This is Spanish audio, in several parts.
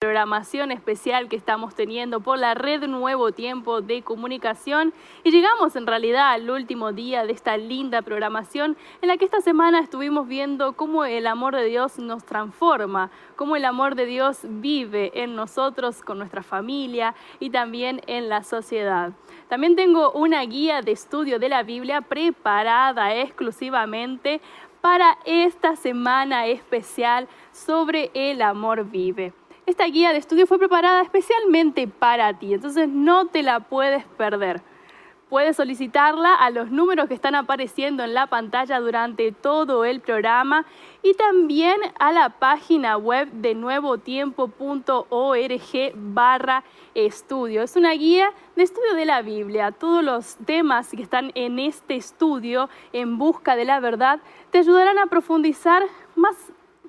Programación especial que estamos teniendo por la red Nuevo Tiempo de Comunicación y llegamos en realidad al último día de esta linda programación en la que esta semana estuvimos viendo cómo el amor de Dios nos transforma, cómo el amor de Dios vive en nosotros, con nuestra familia y también en la sociedad. También tengo una guía de estudio de la Biblia preparada exclusivamente para esta semana especial sobre el amor vive. Esta guía de estudio fue preparada especialmente para ti, entonces no te la puedes perder. Puedes solicitarla a los números que están apareciendo en la pantalla durante todo el programa y también a la página web de nuevotiempo.org/estudio. Es una guía de estudio de la Biblia. Todos los temas que están en este estudio, en busca de la verdad, te ayudarán a profundizar más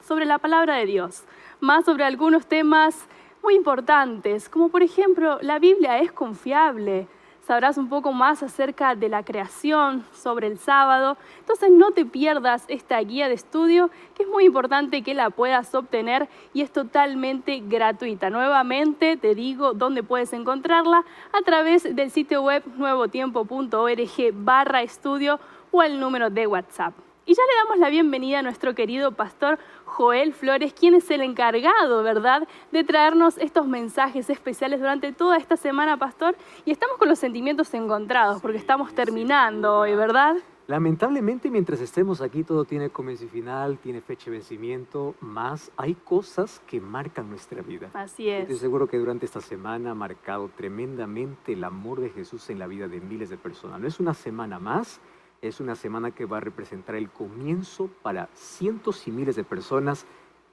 sobre la palabra de Dios, más sobre algunos temas muy importantes, como por ejemplo, la Biblia es confiable. Sabrás un poco más acerca de la creación, sobre el sábado. Entonces no te pierdas esta guía de estudio, que es muy importante que la puedas obtener y es totalmente gratuita. Nuevamente te digo dónde puedes encontrarla a través del sitio web nuevotiempo.org/estudio o el número de WhatsApp. Y ya le damos la bienvenida a nuestro querido pastor Joel Flores, quien es el encargado, ¿verdad?, de traernos estos mensajes especiales durante toda esta semana, pastor. Y estamos con los sentimientos encontrados, porque estamos terminando hoy, ¿verdad? Lamentablemente, mientras estemos aquí, todo tiene comienzo y final, tiene fecha de vencimiento, más hay cosas que marcan nuestra vida. Así es. Estoy seguro que durante esta semana ha marcado tremendamente el amor de Jesús en la vida de miles de personas. No es una semana más. Es una semana que va a representar el comienzo para cientos y miles de personas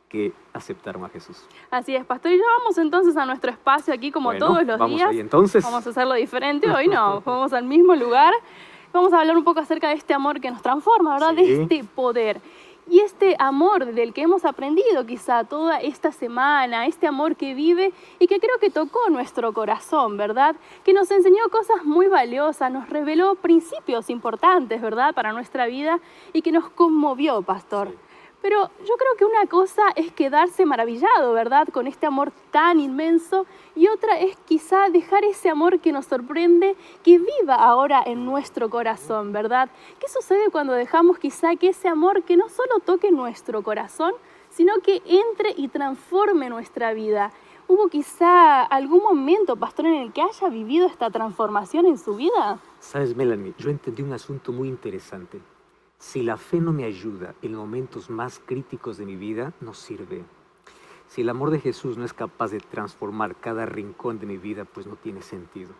que aceptaron a Jesús. Así es, pastor. Y ya vamos entonces a nuestro espacio aquí como todos los vamos días. Ahí, entonces. Vamos a hacerlo diferente. Hoy no, vamos al mismo lugar. Vamos a hablar un poco acerca de este amor que nos transforma, ¿verdad? Sí. De este poder. Y este amor del que hemos aprendido quizá toda esta semana, este amor que vive y que creo que tocó nuestro corazón, ¿verdad? Que nos enseñó cosas muy valiosas, nos reveló principios importantes, ¿verdad?, para nuestra vida y que nos conmovió, pastor. Sí. Pero yo creo que una cosa es quedarse maravillado, ¿verdad?, con este amor tan inmenso, y otra es quizá dejar ese amor que nos sorprende que viva ahora en nuestro corazón, ¿verdad? ¿Qué sucede cuando dejamos quizá que ese amor que no solo toque nuestro corazón, sino que entre y transforme nuestra vida? ¿Hubo quizá algún momento, pastor, en el que haya vivido esta transformación en su vida? Sabes, Melanie, yo entendí un asunto muy interesante. Si la fe no me ayuda en momentos más críticos de mi vida, no sirve. Si el amor de Jesús no es capaz de transformar cada rincón de mi vida, pues no tiene sentido.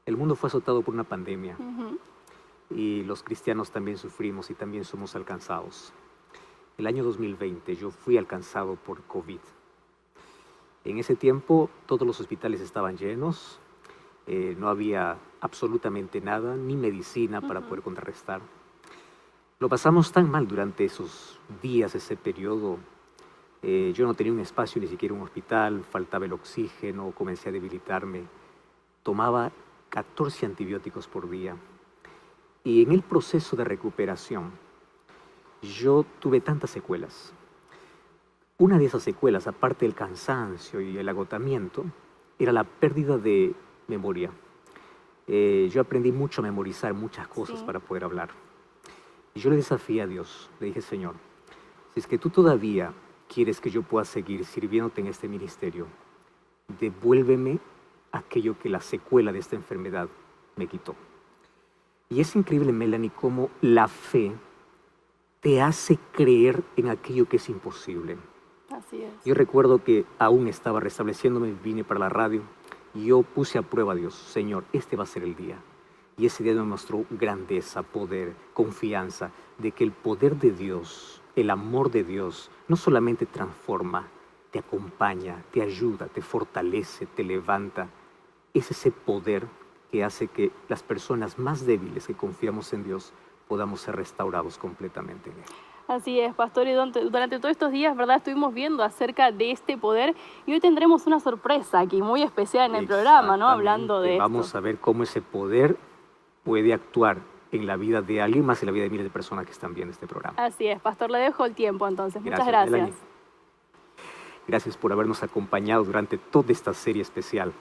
El mundo fue azotado por una pandemia y los cristianos también sufrimos y también somos alcanzados. El año 2020 yo fui alcanzado por COVID. En ese tiempo todos los hospitales estaban llenos, no había absolutamente nada, ni medicina para poder contrarrestar. Lo pasamos tan mal durante esos días, ese periodo. Yo no tenía un espacio, ni siquiera un hospital, faltaba el oxígeno, comencé a debilitarme. Tomaba 14 antibióticos por día. Y en el proceso de recuperación, yo tuve tantas secuelas. Una de esas secuelas, aparte del cansancio y el agotamiento, era la pérdida de memoria. Yo aprendí mucho a memorizar muchas cosas para poder hablar. Y yo le desafié a Dios, le dije: Señor, si es que tú todavía quieres que yo pueda seguir sirviéndote en este ministerio, devuélveme aquello que la secuela de esta enfermedad me quitó. Y es increíble, Melanie, cómo la fe te hace creer en aquello que es imposible. Así es. Yo recuerdo que aún estaba restableciéndome, vine para la radio y yo puse a prueba a Dios: Señor, este va a ser el día. Y ese día me mostró grandeza, poder, confianza, de que el poder de Dios, el amor de Dios, no solamente transforma, te acompaña, te ayuda, te fortalece, te levanta. Es ese poder que hace que las personas más débiles que confiamos en Dios podamos ser restaurados completamente en Él. Así es, pastor, y durante todos estos días, ¿verdad?, estuvimos viendo acerca de este poder y hoy tendremos una sorpresa aquí muy especial en el programa, ¿no?, hablando de esto. Vamos a ver cómo ese poder puede actuar en la vida de alguien más, en la vida de miles de personas que están viendo este programa. Así es, pastor, le dejo el tiempo entonces. Muchas Gracias. gracias. Gracias por habernos acompañado durante toda esta serie especial.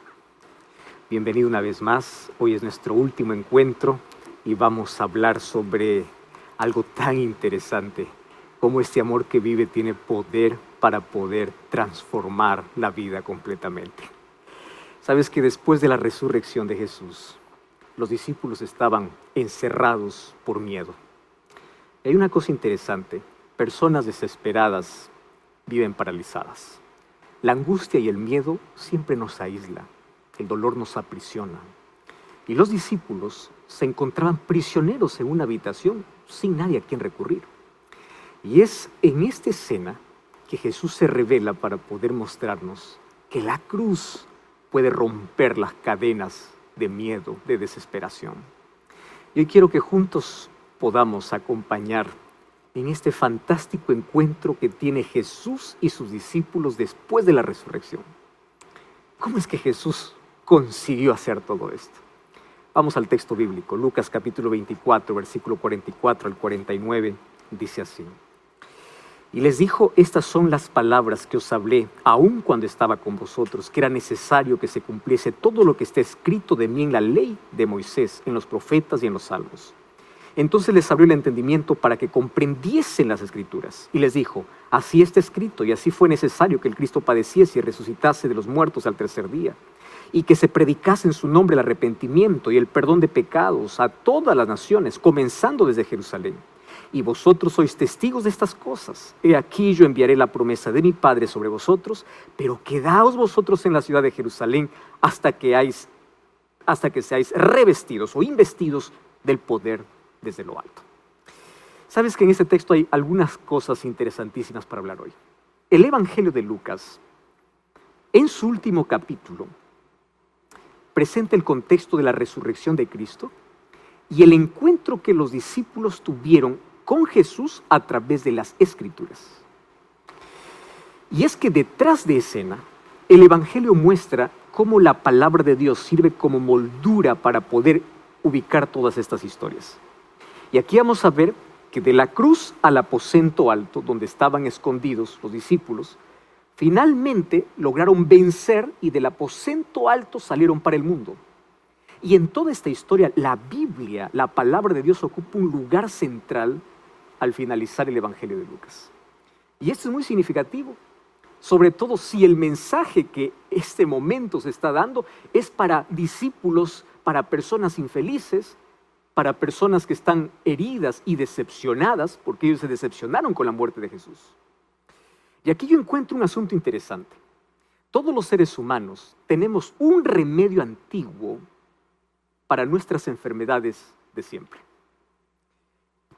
Bienvenido una vez más. Hoy es nuestro último encuentro y vamos a hablar sobre algo tan interesante, cómo este amor que vive tiene poder para poder transformar la vida completamente. Sabes que después de la resurrección de Jesús, los discípulos estaban encerrados por miedo. Y hay una cosa interesante, personas desesperadas viven paralizadas. La angustia y el miedo siempre nos aísla, el dolor nos aprisiona. Y los discípulos se encontraban prisioneros en una habitación sin nadie a quien recurrir. Y es en esta escena que Jesús se revela para poder mostrarnos que la cruz puede romper las cadenas de miedo, de desesperación. Y hoy quiero que juntos podamos acompañar en este fantástico encuentro que tiene Jesús y sus discípulos después de la resurrección. ¿Cómo es que Jesús consiguió hacer todo esto? Vamos al texto bíblico, Lucas capítulo 24, versículo 44 al 49, dice así. Y les dijo, estas son las palabras que os hablé, aun cuando estaba con vosotros, que era necesario que se cumpliese todo lo que está escrito de mí en la ley de Moisés, en los profetas y en los salmos. Entonces les abrió el entendimiento para que comprendiesen las Escrituras. Y les dijo, así está escrito, y así fue necesario que el Cristo padeciese y resucitase de los muertos al tercer día, y que se predicase en su nombre el arrepentimiento y el perdón de pecados a todas las naciones, comenzando desde Jerusalén. Y vosotros sois testigos de estas cosas. He aquí yo enviaré la promesa de mi Padre sobre vosotros, pero quedaos vosotros en la ciudad de Jerusalén hasta que seáis revestidos o investidos del poder desde lo alto. Sabes que en este texto hay algunas cosas interesantísimas para hablar hoy. El Evangelio de Lucas, en su último capítulo, presenta el contexto de la resurrección de Cristo y el encuentro que los discípulos tuvieron con Jesús a través de las Escrituras. Y es que detrás de escena, el Evangelio muestra cómo la palabra de Dios sirve como moldura para poder ubicar todas estas historias. Y aquí vamos a ver que de la cruz al aposento alto, donde estaban escondidos los discípulos, finalmente lograron vencer y del aposento alto salieron para el mundo. Y en toda esta historia, la Biblia, la palabra de Dios, ocupa un lugar central al finalizar el Evangelio de Lucas. Y esto es muy significativo, sobre todo si el mensaje que este momento se está dando es para discípulos, para personas infelices, para personas que están heridas y decepcionadas, porque ellos se decepcionaron con la muerte de Jesús. Y aquí yo encuentro un asunto interesante. Todos los seres humanos tenemos un remedio antiguo para nuestras enfermedades de siempre.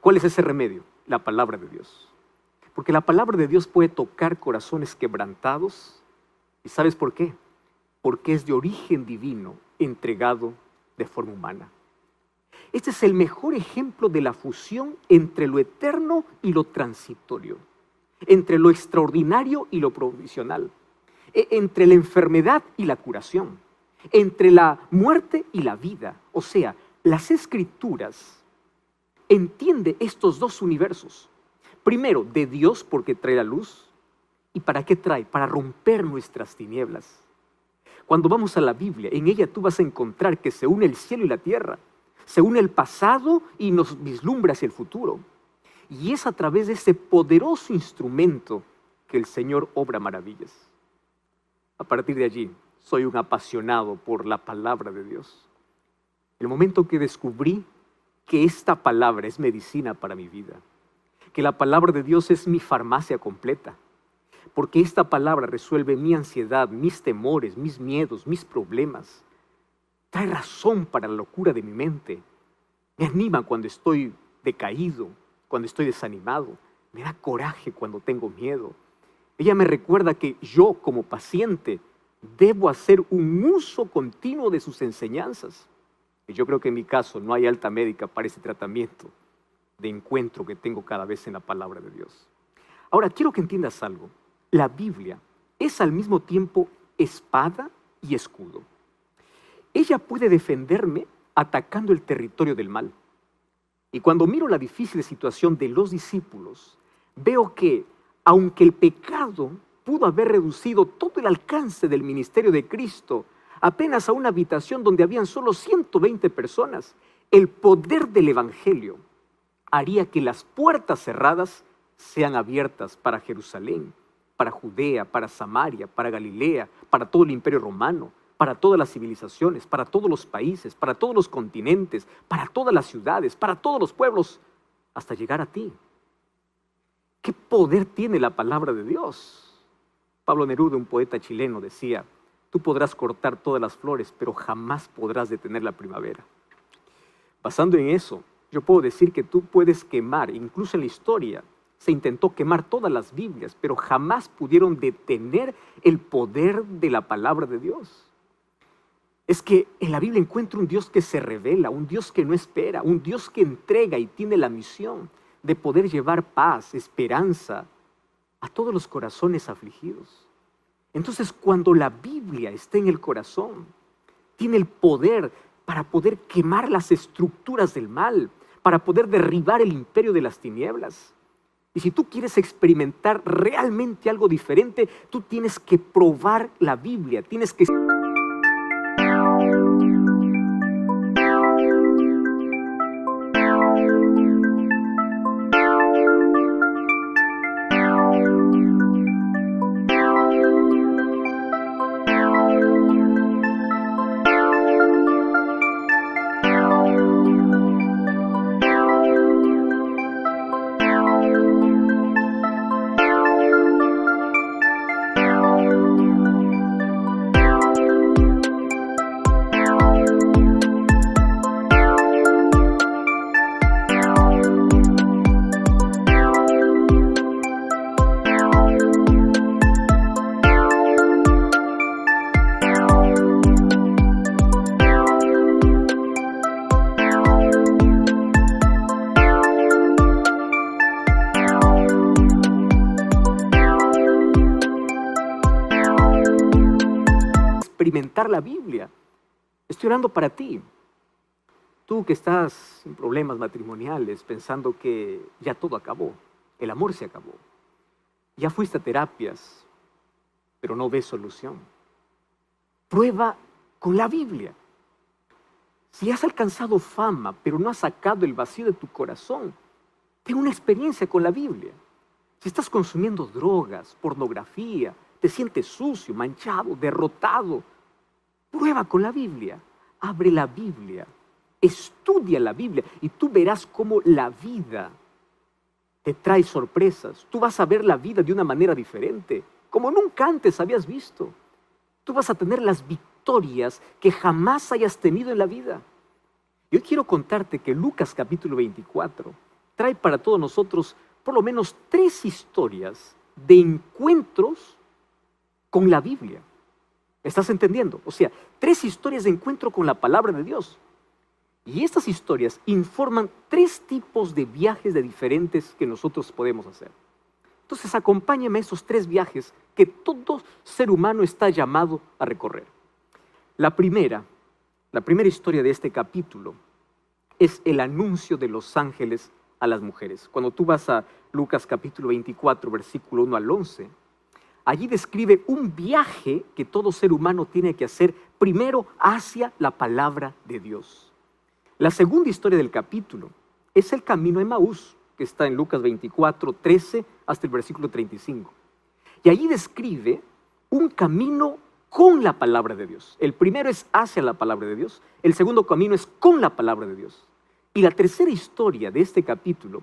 ¿Cuál es ese remedio? La palabra de Dios. Porque la palabra de Dios puede tocar corazones quebrantados. ¿Y sabes por qué? Porque es de origen divino, entregado de forma humana. Este es el mejor ejemplo de la fusión entre lo eterno y lo transitorio, entre lo extraordinario y lo provisional, entre la enfermedad y la curación, entre la muerte y la vida. O sea, las Escrituras entiende estos dos universos. Primero, de Dios porque trae la luz. ¿Y para qué trae? Para romper nuestras tinieblas. Cuando vamos a la Biblia, en ella tú vas a encontrar que se une el cielo y la tierra. Se une el pasado y nos vislumbra hacia el futuro. Y es a través de ese poderoso instrumento que el Señor obra maravillas. A partir de allí, soy un apasionado por la palabra de Dios. El momento que descubrí que esta palabra es medicina para mi vida, que la palabra de Dios es mi farmacia completa, porque esta palabra resuelve mi ansiedad, mis temores, mis miedos, mis problemas. Trae razón para la locura de mi mente. Me anima cuando estoy decaído, cuando estoy desanimado. Me da coraje cuando tengo miedo. Ella me recuerda que yo, como paciente, debo hacer un uso continuo de sus enseñanzas. Y yo creo que en mi caso no hay alta médica para ese tratamiento de encuentro que tengo cada vez en la palabra de Dios. Ahora, quiero que entiendas algo. La Biblia es al mismo tiempo espada y escudo. Ella puede defenderme atacando el territorio del mal. Y cuando miro la difícil situación de los discípulos, veo que, aunque el pecado pudo haber reducido todo el alcance del ministerio de Cristo apenas a una habitación donde habían solo 120 personas, el poder del Evangelio haría que las puertas cerradas sean abiertas para Jerusalén, para Judea, para Samaria, para Galilea, para todo el imperio romano, para todas las civilizaciones, para todos los países, para todos los continentes, para todas las ciudades, para todos los pueblos, hasta llegar a ti. ¿Qué poder tiene la palabra de Dios? Pablo Neruda, un poeta chileno, decía: tú podrás cortar todas las flores, pero jamás podrás detener la primavera. Basando en eso, yo puedo decir que tú puedes quemar, incluso en la historia, se intentó quemar todas las Biblias, pero jamás pudieron detener el poder de la palabra de Dios. Es que en la Biblia encuentro un Dios que se revela, un Dios que no espera, un Dios que entrega y tiene la misión de poder llevar paz, esperanza a todos los corazones afligidos. Entonces, cuando la Biblia está en el corazón, tiene el poder para poder quemar las estructuras del mal, para poder derribar el imperio de las tinieblas. Y si tú quieres experimentar realmente algo diferente, tú tienes que probar la Biblia, tienes que... experimentar la Biblia. Estoy orando para ti. Tú que estás en problemas matrimoniales pensando que ya todo acabó, el amor se acabó. Ya fuiste a terapias, pero no ves solución. Prueba con la Biblia. Si has alcanzado fama, pero no has sacado el vacío de tu corazón, ten una experiencia con la Biblia. Si estás consumiendo drogas, pornografía, te sientes sucio, manchado, derrotado, prueba con la Biblia. Abre la Biblia, estudia la Biblia y tú verás cómo la vida te trae sorpresas. Tú vas a ver la vida de una manera diferente, como nunca antes habías visto. Tú vas a tener las victorias que jamás hayas tenido en la vida. Yo quiero contarte que Lucas capítulo 24 trae para todos nosotros por lo menos 3 historias de encuentros con la Biblia. ¿Estás entendiendo? O sea, 3 historias de encuentro con la palabra de Dios. Y estas historias informan 3 tipos de viajes de diferentes que nosotros podemos hacer. Entonces, acompáñame a esos 3 viajes que todo ser humano está llamado a recorrer. La primera historia de este capítulo es el anuncio de los ángeles a las mujeres. Cuando tú vas a Lucas capítulo 24, versículo 1 al 11, allí describe un viaje que todo ser humano tiene que hacer primero hacia la palabra de Dios. La segunda historia del capítulo es el camino a Emaús, que está en Lucas 24, 13 hasta el versículo 35. Y allí describe un camino con la palabra de Dios. El primero es hacia la palabra de Dios, el segundo camino es con la palabra de Dios. Y la tercera historia de este capítulo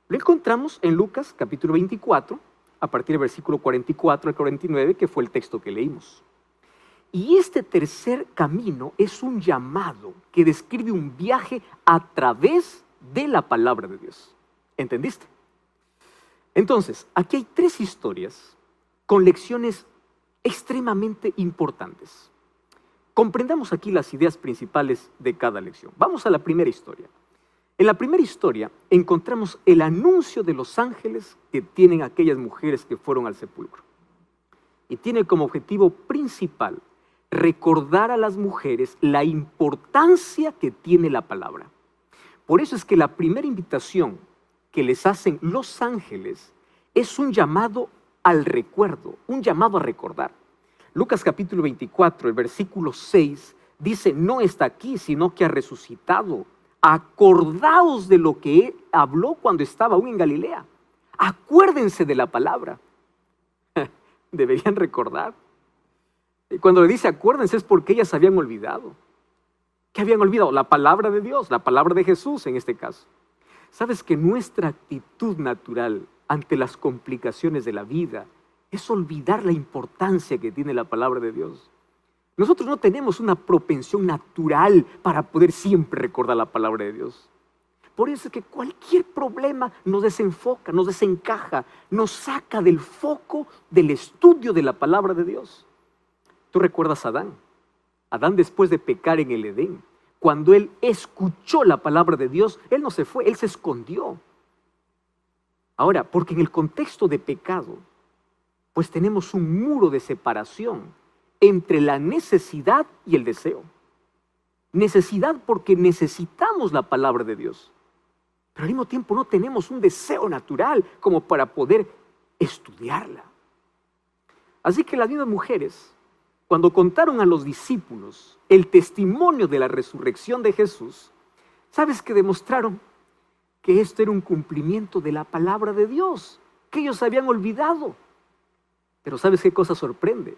lo encontramos en Lucas capítulo 24, a partir del versículo 44 al 49, que fue el texto que leímos. Y este tercer camino es un llamado que describe un viaje a través de la palabra de Dios. ¿Entendiste? Entonces, aquí hay 3 historias con lecciones extremadamente importantes. Comprendamos aquí las ideas principales de cada lección. Vamos a la primera historia. En la primera historia encontramos el anuncio de los ángeles que tienen aquellas mujeres que fueron al sepulcro. Y tiene como objetivo principal recordar a las mujeres la importancia que tiene la palabra. Por eso es que la primera invitación que les hacen los ángeles es un llamado al recuerdo, un llamado a recordar. Lucas capítulo 24, el versículo 6, dice, no está aquí, sino que ha resucitado. Acordaos de lo que él habló cuando estaba aún en Galilea. Acuérdense de la palabra. Deberían recordar. Y cuando le dice acuérdense es porque ellas habían olvidado. ¿Qué habían olvidado? La palabra de Dios, la palabra de Jesús en este caso. ¿Sabes que nuestra actitud natural ante las complicaciones de la vida es olvidar la importancia que tiene la palabra de Dios? Nosotros no tenemos una propensión natural para poder siempre recordar la palabra de Dios. Por eso es que cualquier problema nos desenfoca, nos desencaja, nos saca del foco del estudio de la palabra de Dios. ¿Tú recuerdas a Adán? Adán, después de pecar en el Edén, cuando él escuchó la palabra de Dios, él no se fue, él se escondió. Ahora, porque en el contexto de pecado, pues tenemos un muro de separación entre la necesidad y el deseo. Necesidad porque necesitamos la palabra de Dios, pero al mismo tiempo no tenemos un deseo natural como para poder estudiarla. Así que las mismas mujeres, cuando contaron a los discípulos el testimonio de la resurrección de Jesús, ¿sabes qué demostraron? Que esto era un cumplimiento de la palabra de Dios, que ellos habían olvidado. Pero ¿sabes qué cosa sorprende?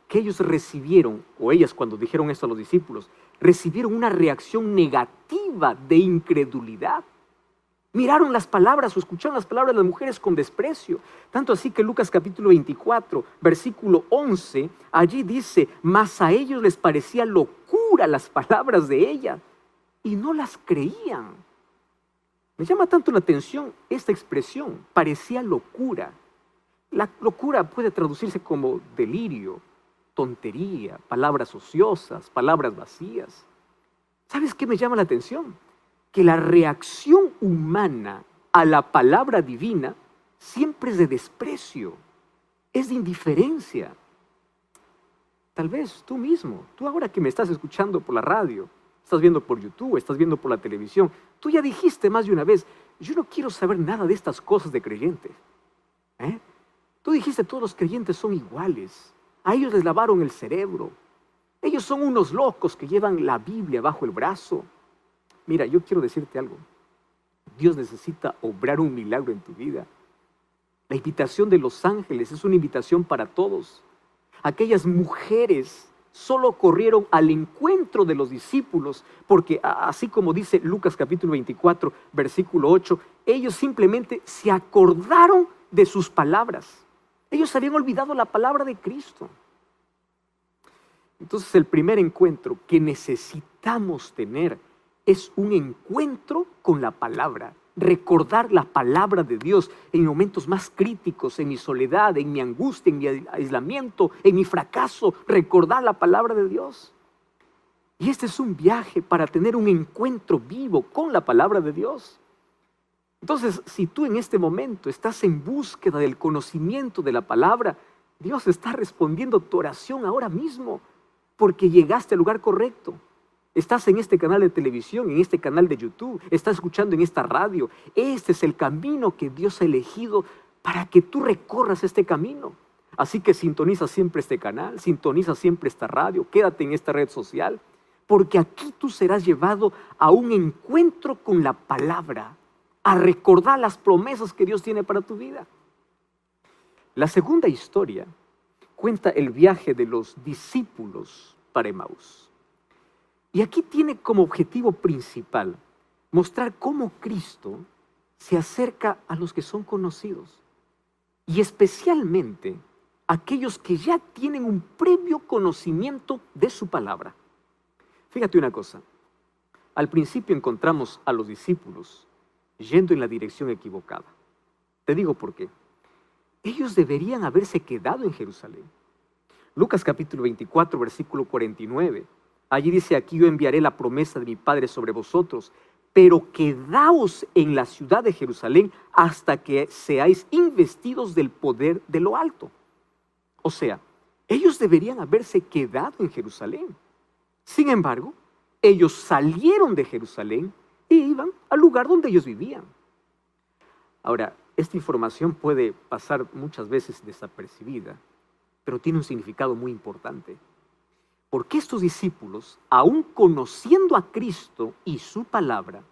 Que ellos recibieron, o ellas cuando dijeron esto a los discípulos, recibieron una reacción negativa de incredulidad. Miraron las palabras o escucharon las palabras de las mujeres con desprecio. Tanto así que Lucas capítulo 24, versículo 11, allí dice, mas a ellos les parecía locura las palabras de ella y no las creían. Me llama tanto la atención esta expresión, parecía locura. La locura puede traducirse como delirio, tontería, palabras ociosas, palabras vacías. ¿Sabes qué me llama la atención? Que la reacción humana a la palabra divina siempre es de desprecio, es de indiferencia. Tal vez tú mismo, tú ahora que me estás escuchando por la radio, estás viendo por YouTube, estás viendo por la televisión, tú ya dijiste más de una vez, yo no quiero saber nada de estas cosas de creyentes. Tú dijiste, todos los creyentes son iguales, a ellos les lavaron el cerebro, ellos son unos locos que llevan la Biblia bajo el brazo. Mira, yo quiero decirte algo. Dios necesita obrar un milagro en tu vida. La invitación de los ángeles es una invitación para todos. Aquellas mujeres solo corrieron al encuentro de los discípulos porque, así como dice Lucas capítulo 24, versículo 8, ellos simplemente se acordaron de sus palabras. Ellos habían olvidado la palabra de Cristo. Entonces, el primer encuentro que necesitamos tener es un encuentro con la palabra, recordar la palabra de Dios en momentos más críticos, en mi soledad, en mi angustia, en mi aislamiento, en mi fracaso, recordar la palabra de Dios. Y este es un viaje para tener un encuentro vivo con la palabra de Dios. Entonces, si tú en este momento estás en búsqueda del conocimiento de la palabra, Dios está respondiendo tu oración ahora mismo, porque llegaste al lugar correcto. Estás en este canal de televisión, en este canal de YouTube, estás escuchando en esta radio. Este es el camino que Dios ha elegido para que tú recorras este camino. Así que sintoniza siempre este canal, sintoniza siempre esta radio, quédate en esta red social, porque aquí tú serás llevado a un encuentro con la palabra, a recordar las promesas que Dios tiene para tu vida. La segunda historia cuenta el viaje de los discípulos para Emaús. Y aquí tiene como objetivo principal mostrar cómo Cristo se acerca a los que son conocidos y especialmente a aquellos que ya tienen un previo conocimiento de su palabra. Fíjate una cosa, al principio encontramos a los discípulos yendo en la dirección equivocada. Te digo por qué. Ellos deberían haberse quedado en Jerusalén. Lucas capítulo 24, versículo 49. Allí dice, aquí yo enviaré la promesa de mi Padre sobre vosotros, pero quedaos en la ciudad de Jerusalén hasta que seáis investidos del poder de lo alto. O sea, ellos deberían haberse quedado en Jerusalén. Sin embargo, ellos salieron de Jerusalén e iban al lugar donde ellos vivían. Ahora, esta información puede pasar muchas veces desapercibida, pero tiene un significado muy importante. Porque estos discípulos, aún conociendo a Cristo y su palabra,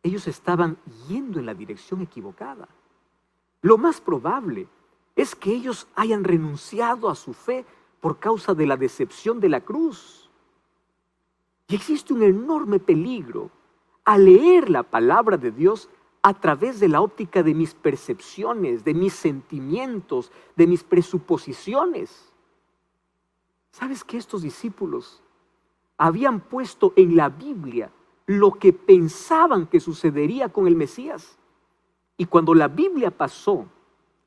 ellos estaban yendo en la dirección equivocada. Lo más probable es que ellos hayan renunciado a su fe por causa de la decepción de la cruz. Y existe un enorme peligro al leer la palabra de Dios a través de la óptica de mis percepciones, de mis sentimientos, de mis presuposiciones. ¿Sabes que estos discípulos habían puesto en la Biblia lo que pensaban que sucedería con el Mesías? Y cuando la Biblia pasó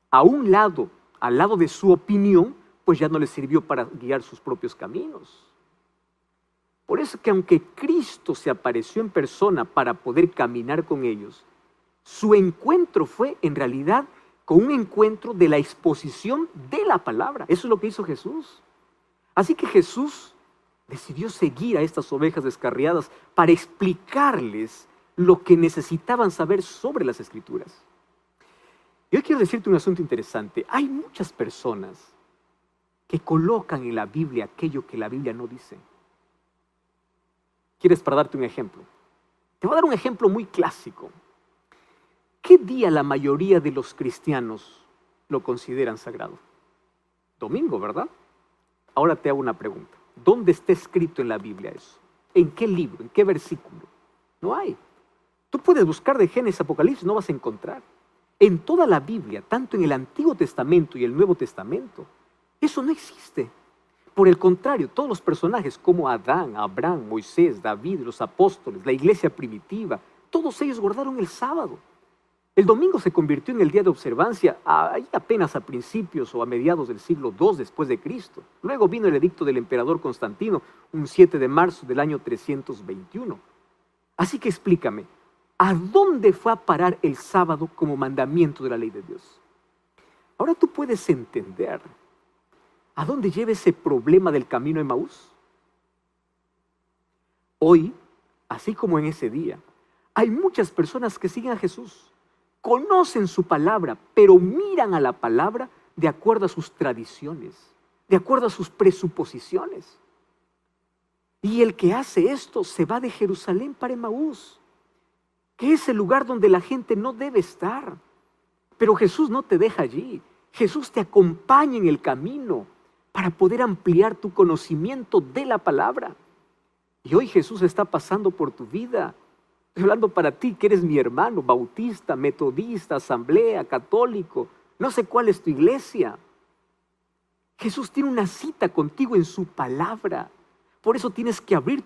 a un lado, al lado de su opinión, pues ya no les sirvió para guiar sus propios caminos. Por eso que aunque Cristo se apareció en persona para poder caminar con ellos, su encuentro fue en realidad con un encuentro de la exposición de la palabra. Eso es lo que hizo Jesús. Así que Jesús decidió seguir a estas ovejas descarriadas para explicarles lo que necesitaban saber sobre las Escrituras. Y hoy quiero decirte un asunto interesante. Hay muchas personas que colocan en la Biblia aquello que la Biblia no dice. ¿Quieres para darte un ejemplo? Te voy a dar un ejemplo muy clásico. ¿Qué día la mayoría de los cristianos lo consideran sagrado? Domingo, ¿verdad? Ahora te hago una pregunta. ¿Dónde está escrito en la Biblia eso? ¿En qué libro? ¿En qué versículo? No hay. Tú puedes buscar de Génesis, Apocalipsis, no vas a encontrar. En toda la Biblia, tanto en el Antiguo Testamento y el Nuevo Testamento, eso no existe. Por el contrario, todos los personajes como Adán, Abraham, Moisés, David, los apóstoles, la iglesia primitiva, todos ellos guardaron el sábado. El domingo se convirtió en el día de observancia ahí apenas a principios o a mediados del siglo II después de Cristo. Luego vino el edicto del emperador Constantino, un 7 de marzo del año 321. Así que explícame, ¿a dónde fue a parar el sábado como mandamiento de la ley de Dios? Ahora tú puedes entender a dónde lleva ese problema del camino de Emaús. Hoy, así como en ese día, hay muchas personas que siguen a Jesús, conocen su palabra, pero miran a la palabra de acuerdo a sus tradiciones, de acuerdo a sus presuposiciones. Y el que hace esto se va de Jerusalén para Emaús, que es el lugar donde la gente no debe estar. Pero Jesús no te deja allí. Jesús te acompaña en el camino para poder ampliar tu conocimiento de la palabra. Y hoy Jesús está pasando por tu vida. Estoy hablando para ti que eres mi hermano, bautista, metodista, asamblea, católico. No sé cuál es tu iglesia. Jesús tiene una cita contigo en su palabra. Por eso tienes que abrir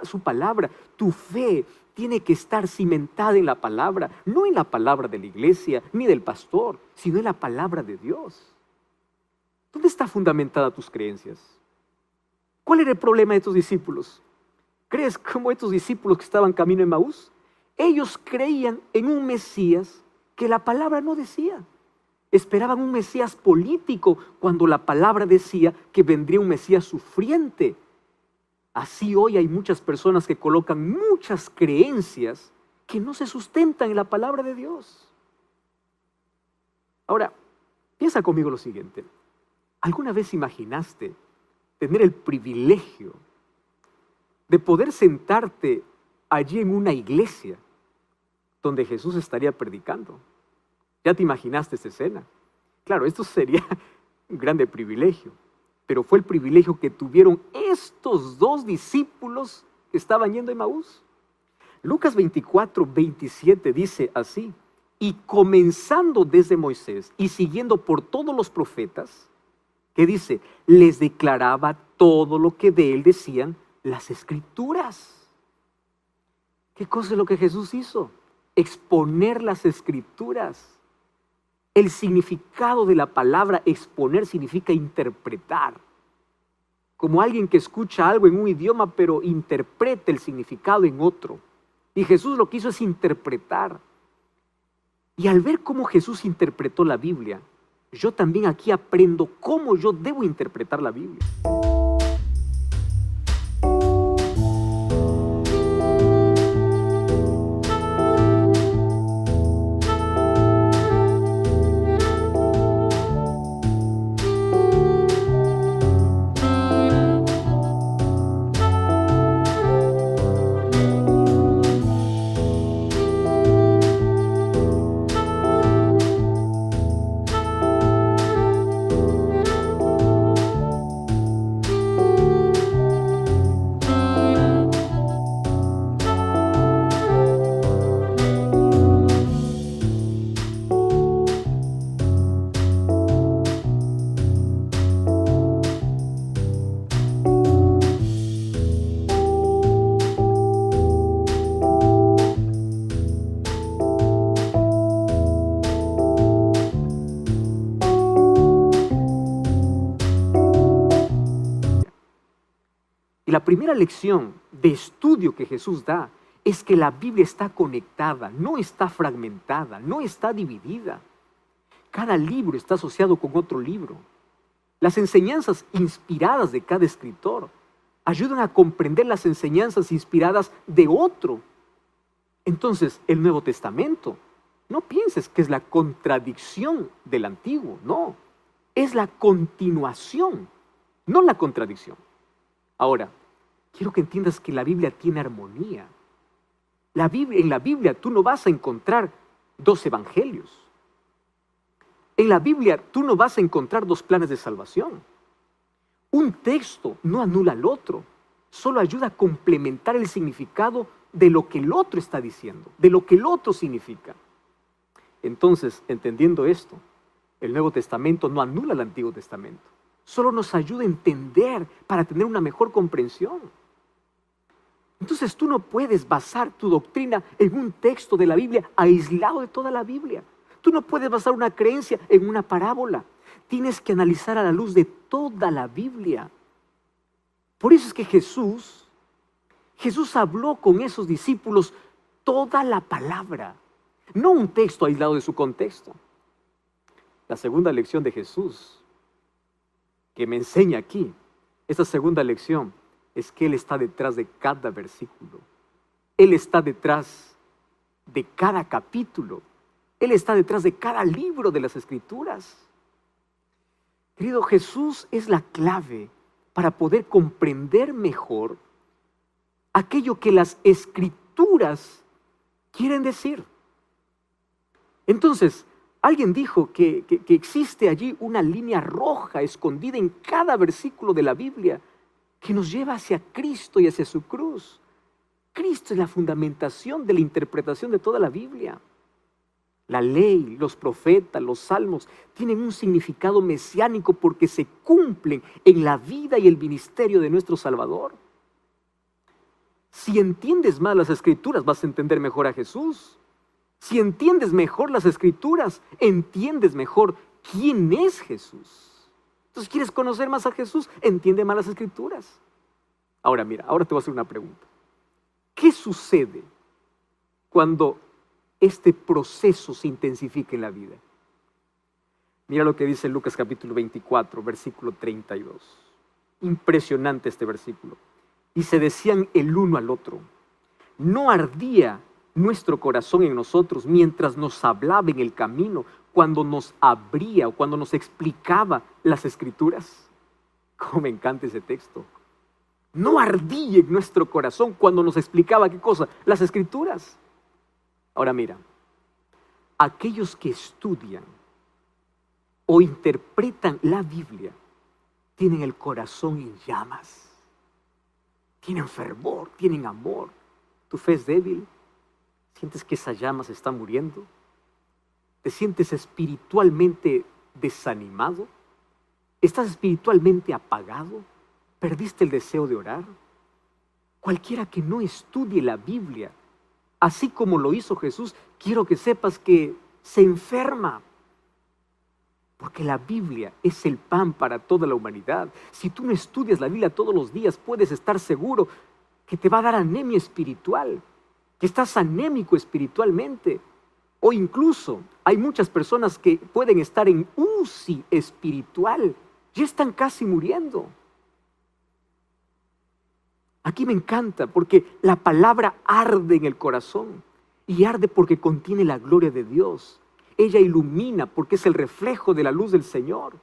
su palabra. Tu fe tiene que estar cimentada en la palabra, no en la palabra de la iglesia ni del pastor, sino en la palabra de Dios. ¿Dónde está fundamentada tus creencias? ¿Cuál era el problema de tus discípulos? ¿Crees como estos discípulos que estaban camino a Emaús? Ellos creían en un Mesías que la palabra no decía. Esperaban un Mesías político cuando la palabra decía que vendría un Mesías sufriente. Así hoy hay muchas personas que colocan muchas creencias que no se sustentan en la palabra de Dios. Ahora, piensa conmigo lo siguiente. ¿Alguna vez imaginaste tener el privilegio de poder sentarte allí en una iglesia donde Jesús estaría predicando? ¿Ya te imaginaste esa escena? Claro, esto sería un grande privilegio, pero fue el privilegio que tuvieron estos dos discípulos que estaban yendo a Emaús. Lucas 24:27 dice así: y comenzando desde Moisés y siguiendo por todos los profetas, ¿qué dice? Les declaraba todo lo que de él decían las Escrituras. ¿Qué cosa es lo que Jesús hizo? Exponer las Escrituras. El significado de la palabra exponer significa interpretar. Como alguien que escucha algo en un idioma pero interpreta el significado en otro. Y Jesús lo que hizo es interpretar. Y al ver cómo Jesús interpretó la Biblia, yo también aquí aprendo cómo yo debo interpretar la Biblia. Y la primera lección de estudio que Jesús da es que la Biblia está conectada, no está fragmentada, no está dividida. Cada libro está asociado con otro libro. Las enseñanzas inspiradas de cada escritor ayudan a comprender las enseñanzas inspiradas de otro. Entonces, el Nuevo Testamento, no pienses que es la contradicción del Antiguo, no. Es la continuación, no la contradicción. Ahora, quiero que entiendas que la Biblia tiene armonía. En la Biblia tú no vas a encontrar dos evangelios. En la Biblia tú no vas a encontrar dos planes de salvación. Un texto no anula al otro, solo ayuda a complementar el significado de lo que el otro está diciendo, de lo que el otro significa. Entonces, entendiendo esto, el Nuevo Testamento no anula el Antiguo Testamento, solo nos ayuda a entender para tener una mejor comprensión. Entonces tú no puedes basar tu doctrina en un texto de la Biblia aislado de toda la Biblia. Tú no puedes basar una creencia en una parábola. Tienes que analizar a la luz de toda la Biblia. Por eso es que Jesús habló con esos discípulos toda la palabra, no un texto aislado de su contexto. La segunda lección de Jesús que me enseña aquí, esta segunda lección, es que Él está detrás de cada versículo. Él está detrás de cada capítulo. Él está detrás de cada libro de las Escrituras. Querido, Jesús es la clave para poder comprender mejor aquello que las Escrituras quieren decir. Entonces, alguien dijo que existe allí una línea roja escondida en cada versículo de la Biblia que nos lleva hacia Cristo y hacia su cruz. Cristo es la fundamentación de la interpretación de toda la Biblia. La ley, los profetas, los salmos tienen un significado mesiánico porque se cumplen en la vida y el ministerio de nuestro Salvador. Si entiendes más las Escrituras, vas a entender mejor a Jesús. Si entiendes mejor las Escrituras, entiendes mejor quién es Jesús. Entonces, ¿quieres conocer más a Jesús? Entiende más las Escrituras. Ahora mira, ahora te voy a hacer una pregunta. ¿Qué sucede cuando este proceso se intensifica en la vida? Mira lo que dice Lucas capítulo 24, versículo 32. Impresionante este versículo. Y se decían el uno al otro: ¿no ardía nuestro corazón en nosotros mientras nos hablaba en el camino, cuando nos abría o cuando nos explicaba las Escrituras? Cómo me encanta ese texto. No ardía en nuestro corazón cuando nos explicaba ¿qué cosa? Las Escrituras. Ahora mira, aquellos que estudian o interpretan la Biblia tienen el corazón en llamas, tienen fervor, tienen amor. ¿Tu fe es débil? ¿Sientes que esa llama se está muriendo? ¿Te sientes espiritualmente desanimado? ¿Estás espiritualmente apagado? ¿Perdiste el deseo de orar? Cualquiera que no estudie la Biblia, así como lo hizo Jesús, quiero que sepas que se enferma. Porque la Biblia es el pan para toda la humanidad. Si tú no estudias la Biblia todos los días, puedes estar seguro que te va a dar anemia espiritual, que estás anémico espiritualmente. O incluso hay muchas personas que pueden estar en UCI espiritual, ya están casi muriendo. Aquí me encanta porque la palabra arde en el corazón y arde porque contiene la gloria de Dios. Ella ilumina porque es el reflejo de la luz del Señor.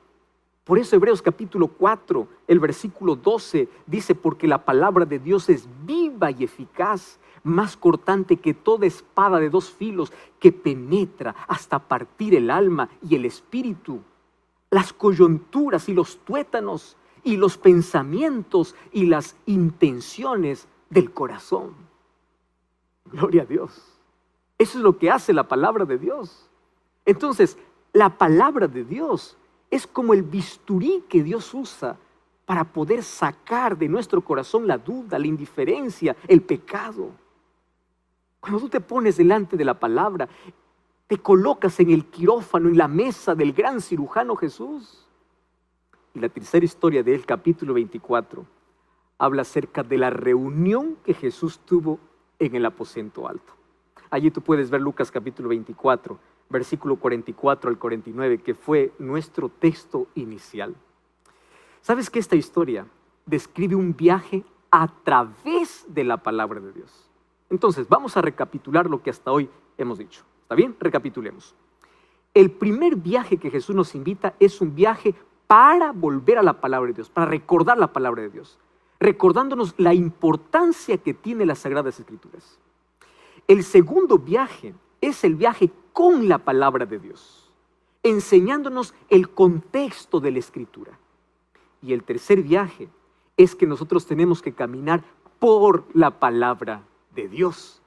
Por eso Hebreos capítulo 4, el versículo 12 dice: porque la palabra de Dios es viva y eficaz, más cortante que toda espada de dos filos, que penetra hasta partir el alma y el espíritu, las coyunturas y los tuétanos, y los pensamientos y las intenciones del corazón. Gloria a Dios. Eso es lo que hace la palabra de Dios. Entonces, la palabra de Dios es como el bisturí que Dios usa para poder sacar de nuestro corazón la duda, la indiferencia, el pecado. Cuando tú te pones delante de la palabra, te colocas en el quirófano, en la mesa del gran cirujano Jesús. Y la tercera historia del capítulo 24 habla acerca de la reunión que Jesús tuvo en el aposento alto. Allí tú puedes ver Lucas capítulo 24, versículo 44 al 49, que fue nuestro texto inicial. ¿Sabes que esta historia describe un viaje a través de la palabra de Dios? Entonces, vamos a recapitular lo que hasta hoy hemos dicho. ¿Está bien? Recapitulemos. El primer viaje que Jesús nos invita es un viaje para volver a la palabra de Dios, para recordar la palabra de Dios, recordándonos la importancia que tiene las Sagradas Escrituras. El segundo viaje es el viaje con la palabra de Dios, enseñándonos el contexto de la Escritura. Y el tercer viaje es que nosotros tenemos que caminar por la palabra de Dios,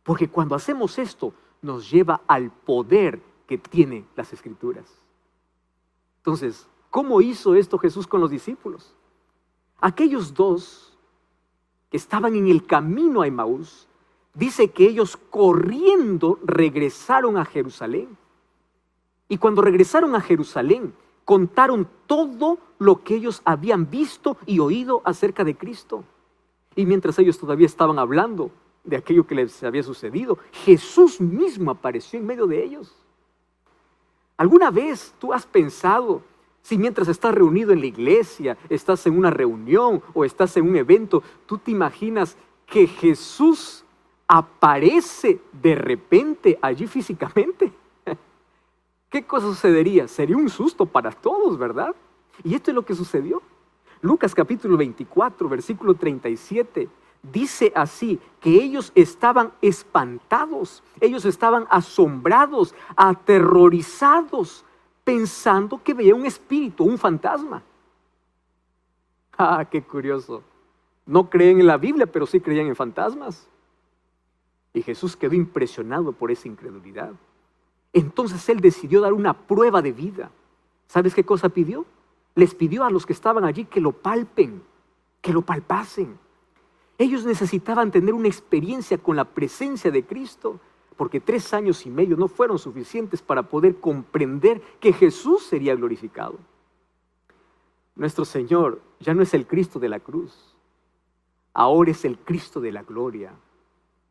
porque cuando hacemos esto nos lleva al poder que tiene las Escrituras. Entonces, ¿cómo hizo esto Jesús con los discípulos? Aquellos dos que estaban en el camino a Emaús, dice que ellos corriendo regresaron a Jerusalén. Y cuando regresaron a Jerusalén, contaron todo lo que ellos habían visto y oído acerca de Cristo. Y mientras ellos todavía estaban hablando de aquello que les había sucedido, Jesús mismo apareció en medio de ellos. ¿Alguna vez tú has pensado si mientras estás reunido en la iglesia, estás en una reunión o estás en un evento, tú te imaginas que Jesús aparece de repente allí físicamente? ¿Qué cosa sucedería? Sería un susto para todos, ¿verdad? Y esto es lo que sucedió. Lucas capítulo 24, versículo 37, dice así, que ellos estaban espantados, ellos estaban asombrados, aterrorizados, pensando que veía un espíritu, un fantasma. ¡Ah, qué curioso! No creen en la Biblia, pero sí creían en fantasmas. Y Jesús quedó impresionado por esa incredulidad. Entonces Él decidió dar una prueba de vida. ¿Sabes qué cosa pidió? Les pidió a los que estaban allí que lo palpen, que lo palpasen. Ellos necesitaban tener una experiencia con la presencia de Cristo, porque 3 años y medio no fueron suficientes para poder comprender que Jesús sería glorificado. Nuestro Señor ya no es el Cristo de la cruz, ahora es el Cristo de la gloria.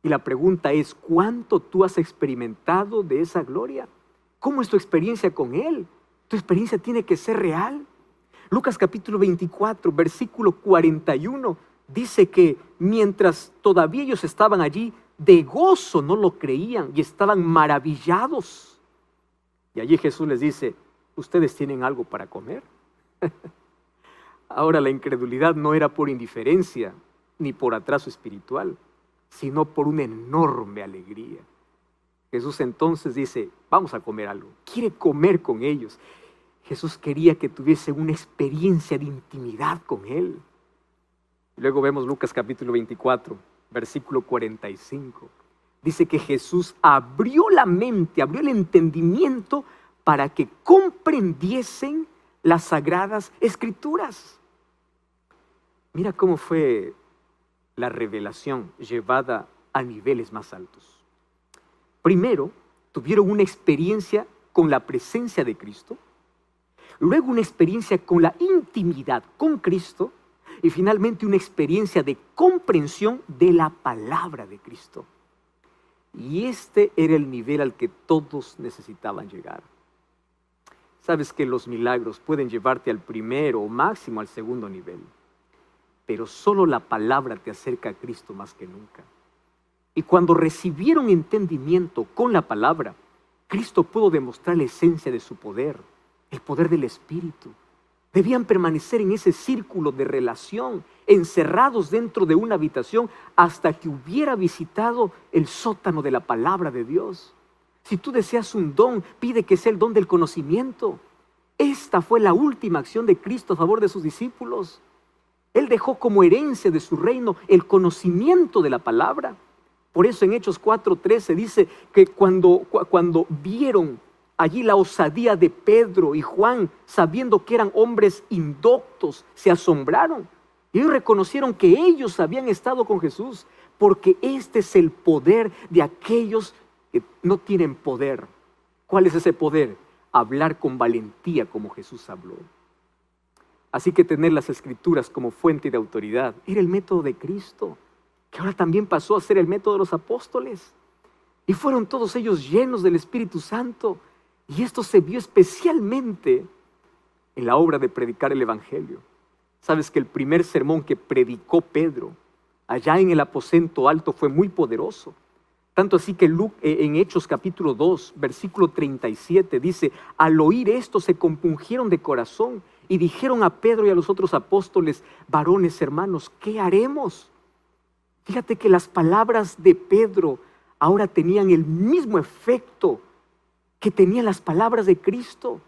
Y la pregunta es, ¿cuánto tú has experimentado de esa gloria? ¿Cómo es tu experiencia con Él? Tu experiencia tiene que ser real. Lucas capítulo 24, versículo 41, dice que mientras todavía ellos estaban allí, de gozo no lo creían y estaban maravillados. Y allí Jesús les dice, ¿ustedes tienen algo para comer? Ahora la incredulidad no era por indiferencia ni por atraso espiritual, sino por una enorme alegría. Jesús entonces dice, vamos a comer algo. Quiere comer con ellos. Jesús quería que tuviese una experiencia de intimidad con Él. Luego vemos Lucas capítulo 24, versículo 45. Dice que Jesús abrió la mente, abrió el entendimiento para que comprendiesen las Sagradas Escrituras. Mira cómo fue la revelación llevada a niveles más altos. Primero, tuvieron una experiencia con la presencia de Cristo, luego una experiencia con la intimidad con Cristo y finalmente una experiencia de comprensión de la palabra de Cristo. Y este era el nivel al que todos necesitaban llegar. Sabes que los milagros pueden llevarte al primero o máximo al segundo nivel, pero solo la palabra te acerca a Cristo más que nunca. Y cuando recibieron entendimiento con la palabra, Cristo pudo demostrar la esencia de su poder, el poder del Espíritu. Debían permanecer en ese círculo de relación, encerrados dentro de una habitación hasta que hubiera visitado el sótano de la palabra de Dios. Si tú deseas un don, pide que sea el don del conocimiento. Esta fue la última acción de Cristo a favor de sus discípulos. Él dejó como herencia de su reino el conocimiento de la palabra. Por eso en Hechos 4:13 dice que cuando vieron allí la osadía de Pedro y Juan, sabiendo que eran hombres indoctos, se asombraron. Y ellos reconocieron que ellos habían estado con Jesús, porque este es el poder de aquellos que no tienen poder. ¿Cuál es ese poder? Hablar con valentía como Jesús habló. Así que tener las Escrituras como fuente de autoridad era el método de Cristo, que ahora también pasó a ser el método de los apóstoles. Y fueron todos ellos llenos del Espíritu Santo. Y esto se vio especialmente en la obra de predicar el Evangelio. Sabes que el primer sermón que predicó Pedro allá en el aposento alto fue muy poderoso. Tanto así que en Hechos capítulo 2, versículo 37 dice: al oír esto se compungieron de corazón y dijeron a Pedro y a los otros apóstoles: varones hermanos, ¿qué haremos? Fíjate que las palabras de Pedro ahora tenían el mismo efecto que tenían las palabras de Cristo.